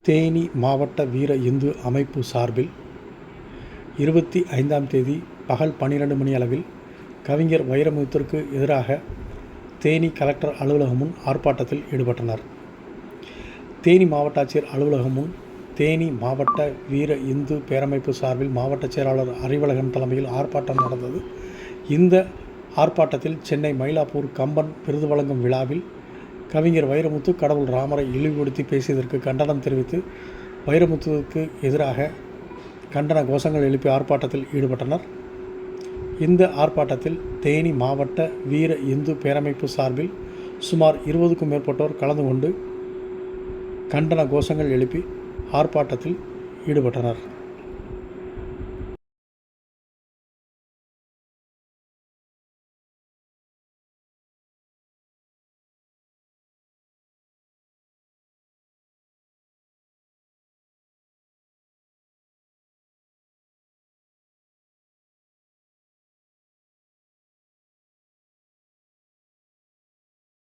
தேனி மாவட்ட வீர இந்து அமைப்பு சார்பில் 25ஆம் தேதி பகல் 12 மணி அளவில் கவிஞர் வைரமுத்துவிற்கு எதிராக தேனி கலெக்டர் அலுவலகம் முன் ஆர்ப்பாட்டத்தில் ஈடுபட்டனர். தேனி மாவட்ட ஆட்சியர் அலுவலகம் முன் தேனி மாவட்ட வீர இந்து பேரமைப்பு சார்பில் மாவட்ட செயலாளர் அறிவழகன் தலைமையில் ஆர்ப்பாட்டம் நடந்தது. இந்த ஆர்ப்பாட்டத்தில் சென்னை மயிலாப்பூர் கம்பன் விருது வழங்கும் விழாவில் கவிஞர் வைரமுத்து கடவுள் ராமரை இழிவுபடுத்தி பேசியதற்கு கண்டனம் தெரிவித்து வைரமுத்துவுக்கு எதிராக கண்டன கோஷங்கள் எழுப்பி ஆர்ப்பாட்டத்தில் ஈடுபட்டனர். இந்த ஆர்ப்பாட்டத்தில் தேனி மாவட்ட வீர இந்து பேரமைப்பு சார்பில் சுமார் 20க்கும் மேற்பட்டோர் கலந்து கொண்டு கண்டன கோஷங்கள் எழுப்பி ஆர்ப்பாட்டத்தில் ஈடுபட்டனர்.